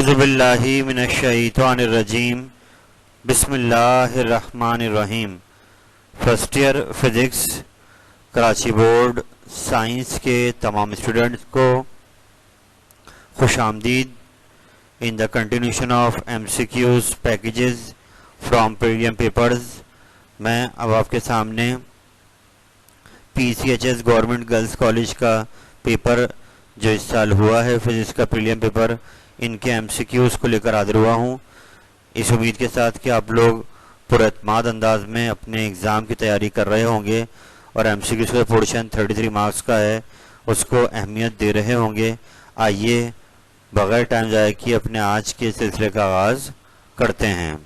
औज़ुबिल्लाहि मिनश्शैतानिर्रजीम बिस्मिल्लाहिर्रहमानिर्रहीम। First year physics Karachi board science के तमाम स्टूडेंट्स को खुशामदीद in the continuation of MCQs packages from previous papers. मैं अब आपके सामने PCHS गवर्नमेंट गर्ल्स कॉलेज का पेपर जो इस साल हुआ है फिजिक्स का प्रीलियम पेपर, इनके MCQs को लेकर हाजिर हुआ हूँ, इस उम्मीद के साथ कि आप लोग पुरअतमाद अंदाज में अपने एग्ज़ाम की तैयारी कर रहे होंगे और MCQs का पोर्शन 33 मार्क्स का है उसको अहमियत दे रहे होंगे। आइए बग़ैर टाइम ज़ाया किए अपने आज के सिलसिले का आगाज़ करते हैं।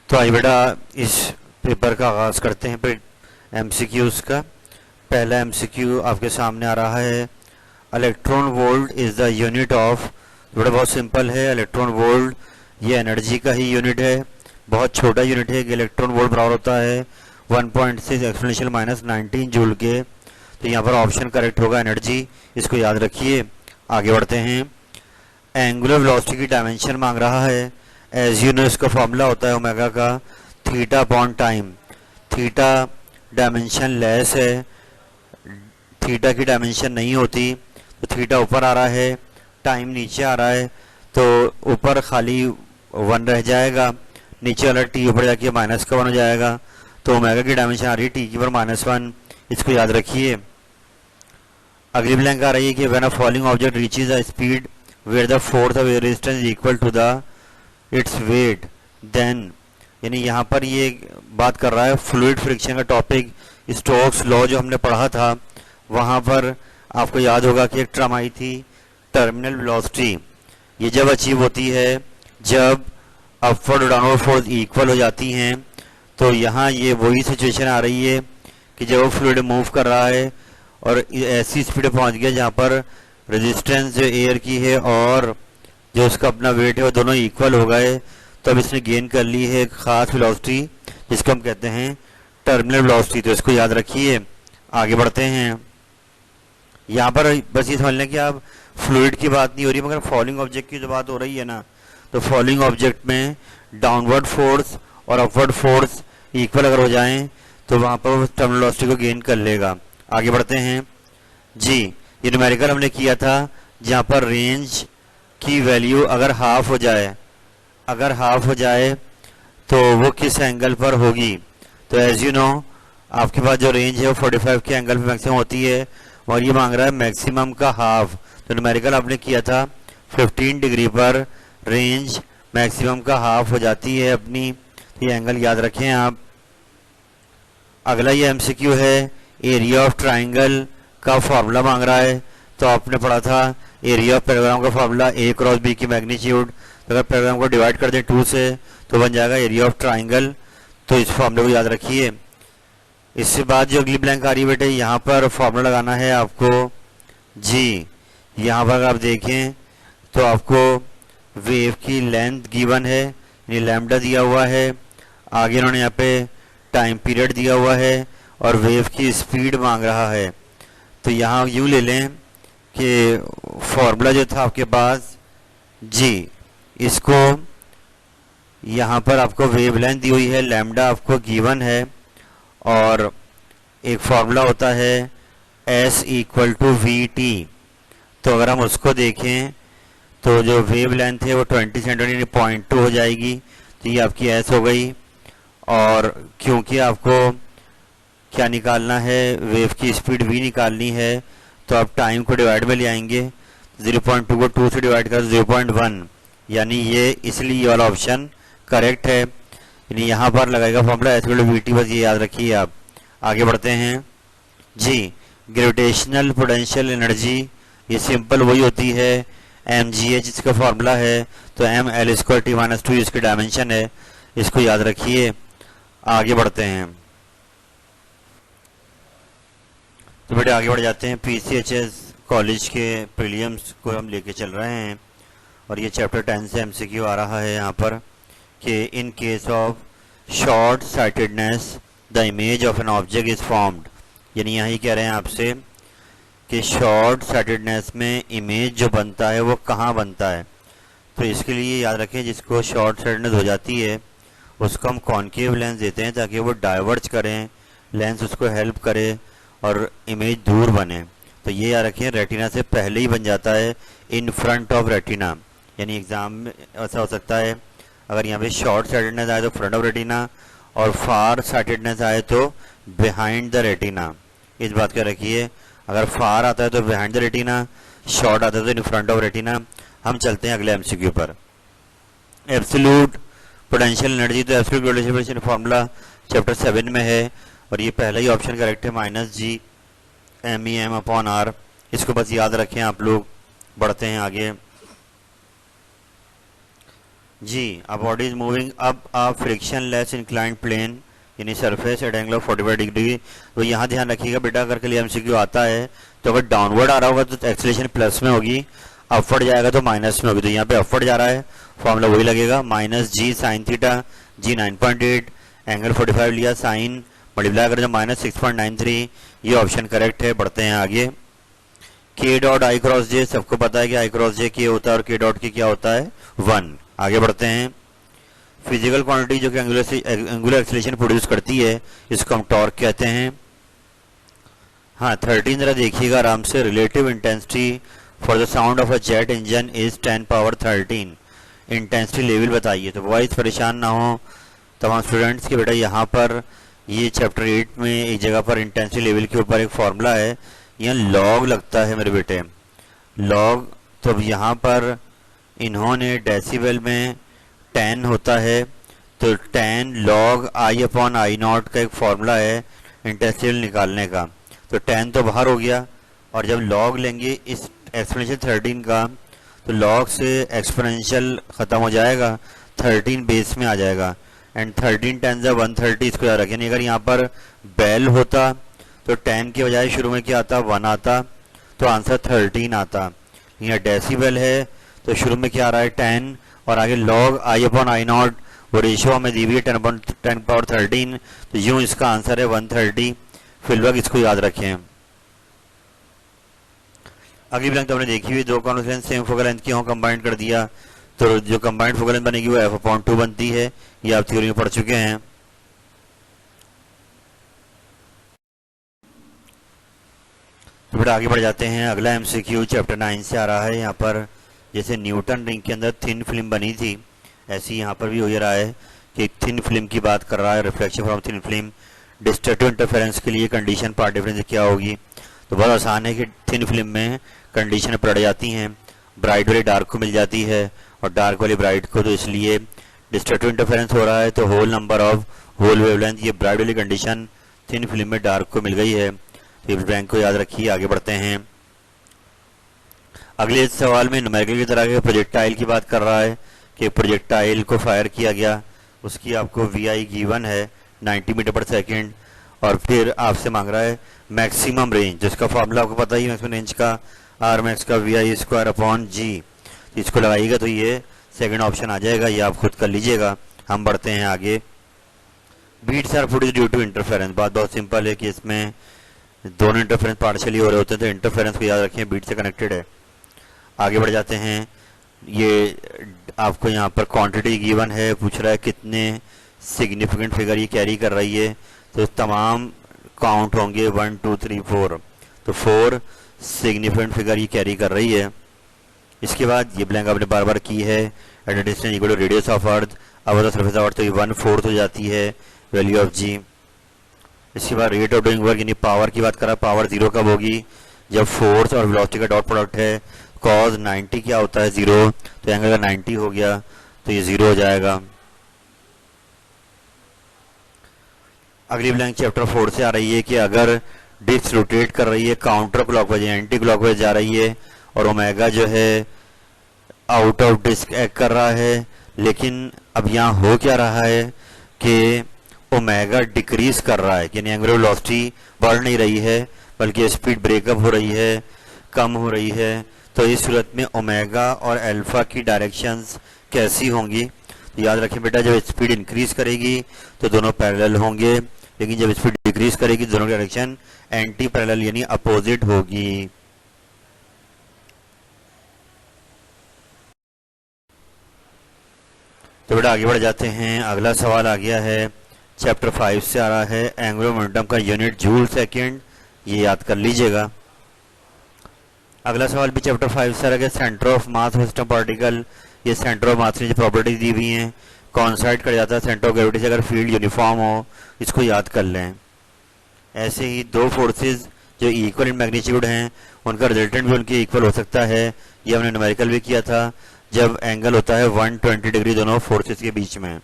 तो आइए बेटा इस पेपर का आगाज़ करते हैं फिर MCQs का। पहला MCQ आपके सामने आ रहा है, electron volt is the unit of. बड़ा बहुत सिंपल है, इलेक्ट्रॉन वोल्ट ये एनर्जी का ही यूनिट है, बहुत छोटा यूनिट है कि इलेक्ट्रॉन वोल्ट बराबर होता है 1.6 एक्सपोनेंशियल माइनस 19 जूल के। तो यहाँ पर ऑप्शन करेक्ट होगा एनर्जी, इसको याद रखिए। आगे बढ़ते हैं, एंगुलर वेलोसिटी की डायमेंशन मांग रहा है। एज यू नो इसका फॉर्मूला होता है ओमेगा का theta upon time. Theta dimension less है, थीटा की डायमेंशन नहीं होती, तो थीटा ऊपर आ रहा है, टाइम नीचे आ रहा है, तो ऊपर खाली 1 रह जाएगा, नीचे वाला टी ऊपर जाके माइनस का 1 हो जाएगा। तो ओमेगा की डायमेंशन आ रही है टी की पर -1, इसको याद रखिए। अगली ब्लैंक आ रही है कि when a falling object reaches a speed where the force of resistance equal to the its weight then, यानी यहाँ पर ये बात कर रहा है फ्लूइड फ्रिक्शन का टॉपिक, स्टोक्स लॉ जो हमने पढ़ा था वहाँ पर आपको याद होगा कि एक टर्म आई थी टर्मिनल वेलोसिटी। ये जब अचीव होती है जब अपवर्ड और डाउनवर्ड फोर्स इक्वल हो जाती हैं। तो यहाँ ये वही सिचुएशन आ रही है कि जब वो फ्लूइड मूव कर रहा है और ऐसी स्पीड पहुँच गया जहाँ पर रेजिस्टेंस जो एयर की है और जो उसका अपना वेट है वो दोनों इक्वल हो गए, तो अब इसने गेन कर ली है एक ख़ास वेलोसिटी जिसको हम कहते हैं टर्मिनल वेलोसिटी। तो इसको याद रखिए। आगे बढ़ते हैं, यहाँ पर बस ये समझ लें कि आप फ्लूइड की बात नहीं हो रही मगर फॉलिंग ऑब्जेक्ट की जो बात हो रही है ना, तो फॉलिंग ऑब्जेक्ट में डाउनवर्ड फोर्स और अपवर्ड फोर्स इक्वल अगर हो जाएं तो वहाँ पर वो टर्मिनल वेलोसिटी को गेन कर लेगा। आगे बढ़ते हैं जी, ये न्यूमेरिकल हमने किया था जहाँ पर रेंज की वैल्यू अगर हाफ हो जाए, अगर हाफ हो जाए तो वो किस एंगल पर होगी। तो एज यू नो आपके पास जो रेंज है वो 45 के एंगल पे मैक्सिमम होती है और ये मांग रहा है मैक्सिमम का हाफ। तो न्यूमेरिकल आपने किया था 15 डिग्री पर रेंज मैक्सिमम का हाफ हो जाती है अपनी, तो ये एंगल याद रखें आप। अगला ये MCQ है, एरिया ऑफ ट्राइंगल का फॉर्मूला मांग रहा है। तो आपने पढ़ा था एरिया ऑफ पैराग्राम का फॉर्मूला A क्रॉस B की मैग्नीट्यूड। तो अगर पैराग्राम को डिवाइड कर दें 2 से तो बन जाएगा एरिया ऑफ ट्राइंगल। तो इस फॉर्मूले को याद रखिए। इसके बाद जो अगली ब्लैंक आ रही है बेटे, यहाँ पर फॉर्मूला लगाना है आपको जी। यहाँ पर अगर आप देखें तो आपको वेव की लेंथ गिवन है, यानी लैम्डा दिया हुआ है, आगे इन्होंने यहाँ पे टाइम पीरियड दिया हुआ है और वेव की स्पीड मांग रहा है। तो यहाँ यूँ ले लें कि फॉर्मूला जो था आपके पास जी, इसको यहाँ पर आपको वेव लेंथ दी हुई है, लैम्डा आपको गिवन है और एक फॉर्मूला होता है S इक्वल टू VT। तो अगर हम उसको देखें तो जो वेव लेंथ है वो 20 सेंटीमीटर 0.2 हो जाएगी, तो ये आपकी S हो गई। और क्योंकि आपको क्या निकालना है, वेव की स्पीड V निकालनी है, तो आप टाइम को डिवाइड में ले आएंगे, 0.2 को 2 से डिवाइड कर 0.1, यानी ये इसलिए ये वाला ऑप्शन करेक्ट है। यानी यहाँ पर लगाएगा formula S equal to VT, बस ये याद रखिए आप। आगे बढ़ते हैं जी, ग्रेविटेशनल पोटेंशियल एनर्जी ये सिंपल वही होती है mgh, इसका फॉर्मूला है। तो mL²T-2 इसकी डायमेंशन है, इसको याद रखिए। आगे बढ़ते हैं, तो बेटे आगे बढ़ जाते हैं। PCHS कॉलेज के प्रीलिम्स को हम लेके चल रहे हैं और ये चैप्टर 10 से MCQ आ रहा है यहाँ पर कि in case of short sightedness the image of an object is formed, यानी यहाँ ही कह रहे हैं आपसे कि शॉर्ट साइटेडनेस में इमेज जो बनता है वो कहाँ बनता है। तो इसके लिए याद रखें, जिसको शॉर्ट साइटेडनेस हो जाती है उसको हम कॉन्केव लेंस देते हैं ताकि वो डाइवर्ज करें, लेंस उसको हेल्प करे और इमेज दूर बने। तो ये याद रखें, रेटिना से पहले ही बन जाता है इन फ्रंट ऑफ रेटिना। यानी एग्जाम में ऐसा हो सकता है, अगर यहाँ पे शॉर्ट साइटेडनेस आए तो फ्रंट ऑफ रेटिना, और फार साइटेडनेस आए तो बिहाइंड द रेटिना। इस बात का रखिए, अगर फार आता है तो बिहाइंड द रेटिना, शॉर्ट आता है तो इन फ्रंट ऑफ रेटिना। हम चलते हैं अगले एमसीक्यू पर। एब्सोल्यूट पोटेंशियल एनर्जी, तो एब्सोल्यूट पोटेंशियल फार्मूला चैप्टर 7 में है और ये पहला ही ऑप्शन करेक्ट है, -G MEM/R। इसको बस याद रखें आप लोग। बढ़ते हैं आगे जी। A body is moving up a frictionless inclined plane, यानी surface at angle of 45 degree. तो यहाँ ध्यान रखिएगा बेटा, अगर के लिए एमसीक्यू आता है तो अगर डाउनवर्ड आ रहा होगा तो एक्सेलरेशन प्लस में होगी, अपवर्ड जाएगा तो माइनस में होगी। तो यहाँ पे अपवर्ड जा रहा है, फॉर्मूला वही लगेगा, -G sin theta, G 9.8, angle 45 लिया, साइन मल्टीप्लाई करें तो -6.93। ये ऑप्शन करेक्ट है। बढ़ते हैं आगे। K dot I cross J, सबको पता है कि I क्रॉस J K होता है और K डॉट K क्या होता है, 1। आगे बढ़ते हैं। फिजिकल क्वांटिटी जो कि एंगुलर एक्सेलरेशन प्रोड्यूस करती है, इसको हम टॉर्क कहते हैं। हाँ 13 जरा देखिएगा आराम से। Relative intensity for the sound of a jet engine is 10⁻13। Intensity level बताइए। तो बॉयज परेशान ना हो तमाम स्टूडेंट्स के बेटा, यहाँ पर ये चैप्टर 8 में एक जगह पर इंटेंसिटी लेवल के ऊपर एक फॉर्मूला है, यहाँ लॉग लगता है मेरे बेटे, लॉग। तो अब यहाँ पर इन्होंने डेसिबल में 10 होता है, तो 10 log I/I0 का एक फॉर्मूला है इंटेंसिटी निकालने का। तो 10 तो बाहर हो गया, और जब log लेंगे इस एक्सपोनेंशियल 13 का, तो log से एक्सपोनेंशियल ख़त्म हो जाएगा, 13 बेस में आ जाएगा, एंड 13 10 130। इसको याद रखें। अगर यहाँ पर बेल होता तो 10 के बजाय शुरू में क्या आता, 1 आता, तो आंसर 13 आता। यहाँ डेसिबल है तो शुरू में क्या आ रहा है, 10, और आगे log I/I0 वो रेशियो हमें दी हुई है 10⁻13। तो यूं इसका आंसर है 130। फिलहाल इसको याद रखें। अगली ब्लैंक तो हमने देखी हुई, दो convex lens same focal length की हों, कंबाइंड कर दिया तो जो कंबाइंड फोकल लेंथ बनेगी वो f/2 बनती है। ये आप थ्योरी में पढ़ चुके हैं। तो बेटा आगे बढ़ जाते हैं। अगला एमसीक्यू चैप्टर 9 से आ रहा है। यहाँ पर जैसे न्यूटन रिंग के अंदर थिन फिल्म बनी थी, ऐसी यहाँ पर भी हो रहा है कि थिन फिल्म की बात कर रहा है, reflection from thin film. Destructive interference के लिए कंडीशन पार्ट डिफरेंस क्या होगी। तो बहुत आसान है कि थिन फिल्म में कंडीशन पड़ जाती हैं, ब्राइट वाली डार्क को मिल जाती है और डार्क वाली ब्राइट को। तो इसलिए डिस्ट्रक्टिव इंटरफेरेंस हो रहा है, तो whole number of whole wavelength, ये ब्राइट वाली कंडीशन थिन फिल्म में डार्क को मिल गई है। तो इस बैंक को याद रखिए। आगे बढ़ते हैं। अगले सवाल में न्यूमेरिकल की तरह के प्रोजेक्टाइल की बात कर रहा है कि प्रोजेक्टाइल को फायर किया गया, उसकी आपको VI गिवन है 90 मीटर पर सेकेंड, और फिर आपसे मांग रहा है मैक्सिमम रेंज, जिसका फॉर्मूला आपको पता ही, मैक्सिमम रेंज का R max का VI²/G। इसको लगाइएगा तो ये सेकंड ऑप्शन आ जाएगा, ये आप खुद कर लीजिएगा। हम बढ़ते हैं आगे। Beats are produced due to interference. बात बहुत सिंपल है कि इसमें दोनों इंटरफेरेंस पार्शियली हो रहे होते हैं, तो इंटरफेरेंस को याद रखें, बीट से कनेक्टेड है। आगे बढ़ जाते हैं। ये आपको यहाँ पर क्वांटिटी गिवन है, पूछ रहा है कितने सिग्निफिकेंट फिगर ये कैरी कर रही है। तो तमाम काउंट होंगे 1 2 3 4, तो 4 सिग्निफिकेंट फिगर ये कैरी कर रही है। इसके बाद ये ब्लैंक आपने बार बार की है, at a distance equal to radius of earth, अब सरफेस ऑफ अर्थ, तो ये 1/4 हो जाती है वैल्यू ऑफ G। इसके बाद रेट ऑफ डूइंग वर्क, यानी पावर की बात करा, पावर 0 कब होगी, जब फोर्स और वेलोसिटी का डॉट प्रोडक्ट है। कॉज 90 क्या होता है, 0, तो एंगल अगर 90 हो गया तो ये 0 हो जाएगा। अगली ब्लैंक चैप्टर 4 से आ रही है कि अगर डिस्क रोटेट कर रही है काउंटर क्लॉकवाइज या एंटी क्लॉकवाइज जा रही है, और ओमेगा जो है आउट ऑफ डिस्क एक्ट कर रहा है, लेकिन अब यहाँ हो क्या रहा है कि ओमेगा डिक्रीज कर रहा है, यानी एंगुलर वेलोसिटी बढ़ नहीं रही है बल्कि स्पीड ब्रेकअप हो रही है, कम हो रही है। तो इस सूरत में ओमेगा और अल्फा की डायरेक्शंस कैसी होंगी। तो याद रखें बेटा, जब स्पीड इंक्रीज करेगी तो दोनों पैरेलल होंगे, लेकिन जब स्पीड डिक्रीज करेगी दोनों की डायरेक्शन एंटी पैरेलल यानी अपोजिट होगी। तो बेटा आगे बढ़ जाते हैं। अगला सवाल आ गया है चैप्टर 5 से आ रहा है, एंगुलर मोमेंटम का यूनिट जूल सेकंड, ये याद कर लीजिएगा। अगला सवाल भी चैप्टर 5 से आ रहा है, centre of mass system particle, ये सेंटर ऑफ मास की जो प्रॉपर्टी दी हुई हैं कॉन्साइड कर जाता है सेंटर ऑफ ग्रेविटी से अगर फील्ड यूनिफॉर्म हो, इसको याद कर लें। ऐसे ही दो फोर्सेज जो इक्वल इन मैग्नीट्यूड हैं उनका रिजल्टेंट भी उनके इक्वल हो सकता है, ये हमने न्यूमेरिकल भी किया था जब एंगल होता है 120 डिग्री दोनों फोर्सेस के बीच में।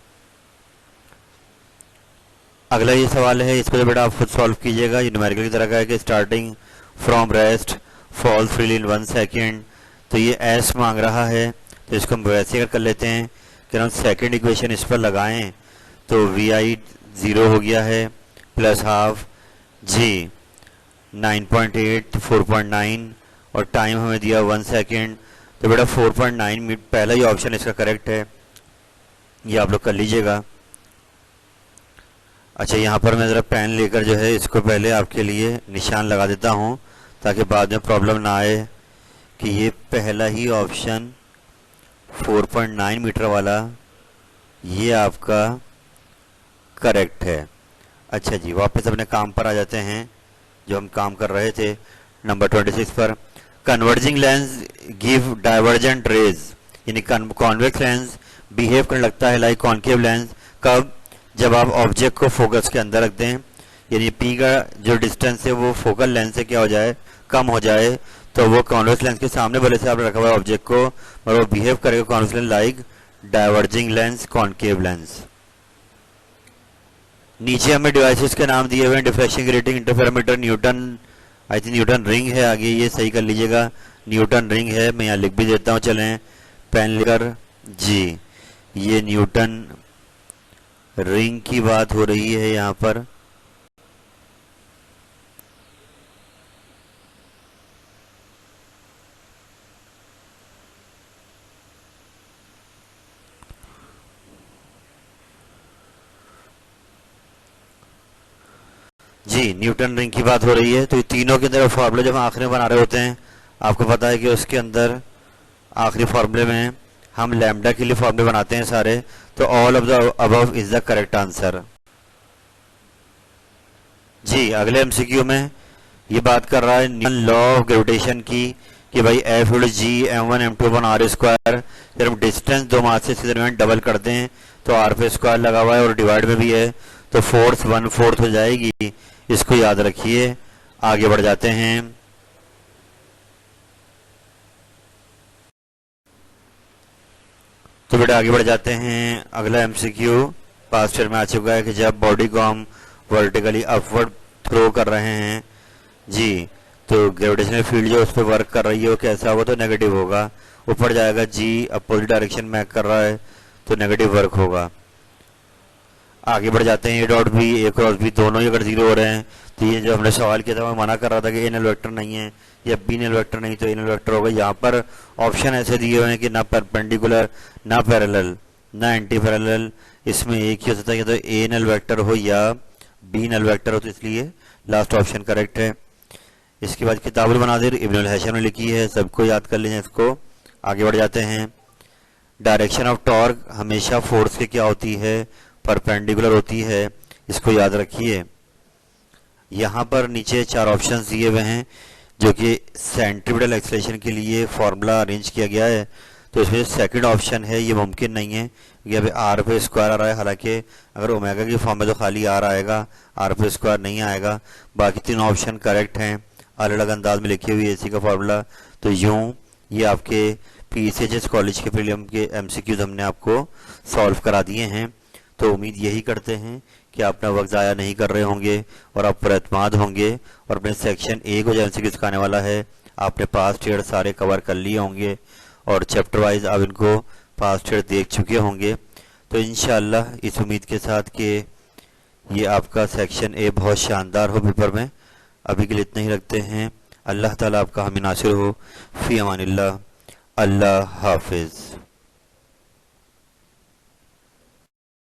अगला ये सवाल है, इसको तो बेटा आप खुद सॉल्व कीजिएगा, ये न्यूमेरिकल की तरह का है कि starting from rest fall freely in 1 second. तो ये एस मांग रहा है, तो इसको हम वैसे अगर कर लेते हैं कि हम सेकेंड इक्वेशन इस पर लगाएं तो वी आई 0 हो गया है प्लस हाफ जी 9.8 4.9 और टाइम हमें दिया 1 सेकेंड। तो बेटा 4.9 मिनट पहला ही ऑप्शन इसका करेक्ट है, ये आप लोग कर लीजिएगा। अच्छा यहाँ पर मैं ज़रा पेन लेकर जो है इसको पहले आपके लिए निशान लगा देता हूँ ताकि बाद में प्रॉब्लम ना आए कि ये पहला ही ऑप्शन 4.9 मीटर वाला ये आपका करेक्ट है। अच्छा जी, वापस अपने काम पर आ जाते हैं जो हम काम कर रहे थे नंबर 26 पर। Converging lens give divergent rays, यानी कॉन्वेक्स लेंस बिहेव करने लगता है लाइक कॉन्केव लेंस कब, जब आप ऑब्जेक्ट को फोकस के अंदर रख दें, यानी पी का जो डिस्टेंस है वो फोकल लेंस से क्या हो जाए कम हो जाए, तो वो कॉन्वेक्स लेंस के सामने भले से आपने रखा हुआ है ऑब्जेक्ट को और वो बिहेव करेगा convex lens like diverging lens concave lens. नीचे हमें डिवाइसेस के नाम दिए हुए हैं, deflection grating interferometer Newton, I think Newton ring है आगे, ये सही कर लीजिएगा न्यूटन रिंग है, मैं यहाँ लिख भी देता हूँ, चलें पेन लेकर जी, ये न्यूटन रिंग की बात हो रही है यहाँ पर। जी न्यूटन रिंग की बात हो रही है। तो ये तीनों के अंदर फॉर्मूले जब हम आखिरी में बना रहे होते हैं आपको पता है कि उसके अंदर आखिरी फॉर्मूले में हम लैम्डा के लिए फॉर्मूले बनाते हैं सारे, तो all of the above is the correct answer. जी अगले एमसीक्यू में ये बात कर रहा है न्यूटन लॉ ऑफ ग्रेविटेशन की कि भाई F equal G m1 m2 upon R square, फिर हम डिस्टेंस दो मासेस के दरमियान डबल करते हैं तो आर पे स्क्वायर लगा हुआ है और डिवाइड में भी है तो फोर्स 1/4 हो जाएगी, इसको याद रखिए। आगे बढ़ जाते हैं। तो बेटा आगे बढ़ जाते हैं। अगला एमसीक्यू पास्ट ईयर में आ चुका है कि जब बॉडी को हम वर्टिकली अपवर्ड थ्रो कर रहे हैं जी, तो ग्रेविटेशनल फील्ड जो उस पर वर्क कर रही है वो कैसा होगा, तो नेगेटिव होगा, ऊपर जाएगा जी अपोजिट डायरेक्शन में कर रहा है तो नेगेटिव वर्क होगा। आगे बढ़ जाते हैं। A dot B A cross B दोनों ही अगर जीरो हो रहे हैं तो ये जो हमने सवाल किया था मैं मना कर रहा था कि ए नल वेक्टर नहीं है या बी नल वेक्टर नहीं तो ए नल वेक्टर होगा। यहाँ पर ऑप्शन ऐसे दिए हुए हैं कि ना परपेंडिकुलर ना पैरेलल ना एंटी पैरेलल, इसमें एक ही हो सकता है कि तो ए नल वेक्टर हो या बी नल वेक्टर हो, तो इसलिए लास्ट ऑप्शन करेक्ट है। इसके बाद किताबुल मनाजिर इब्नुल हैशम ने लिखी है, सबको याद कर लीजिए इसको। आगे बढ़ जाते हैं। डायरेक्शन ऑफ टॉर्क हमेशा फोर्स के क्या होती है, परपेंडिकुलर होती है, इसको याद रखिए। यहाँ पर नीचे 4 ऑप्शंस दिए हुए हैं जो कि सेंट्रीपिटल एक्सेलरेशन के लिए फॉर्मूला अरेंज किया गया है, तो इसमें सेकंड ऑप्शन है ये मुमकिन नहीं है कि अभी आर पे स्क्वायर आ रहा है, हालांकि अगर ओमेगा की फॉर्म में तो खाली आर आएगा, आर पे स्क्वायर नहीं आएगा। बाकी 3 ऑप्शन करेक्ट हैं, अलग अलग अंदाज में लिखी हुई है इसी का फॉर्मूला। तो यूँ ये आपके PCHS कॉलेज के प्रीलिम के MCQs हमने आपको सॉल्व करा दिए हैं। तो उम्मीद यही करते हैं कि आप अपना वक्त ज़ाया नहीं कर रहे होंगे और आप पर एतमाद होंगे और अपने सेक्शन ए को जो MCQ सिखाने वाला है आपने पास्ट ईयर सारे कवर कर लिए होंगे और चैप्टर वाइज आप इनको पास्ट ईयर देख चुके होंगे। तो इंशाअल्लाह इस उम्मीद के साथ कि ये आपका सेक्शन ए बहुत शानदार हो पेपर में, अभी के लिए इतना ही रखते हैं। अल्लाह ताला आपका हामी नासिर हो। फ़ी अमानिल्लाह। अल्लाह हाफिज़।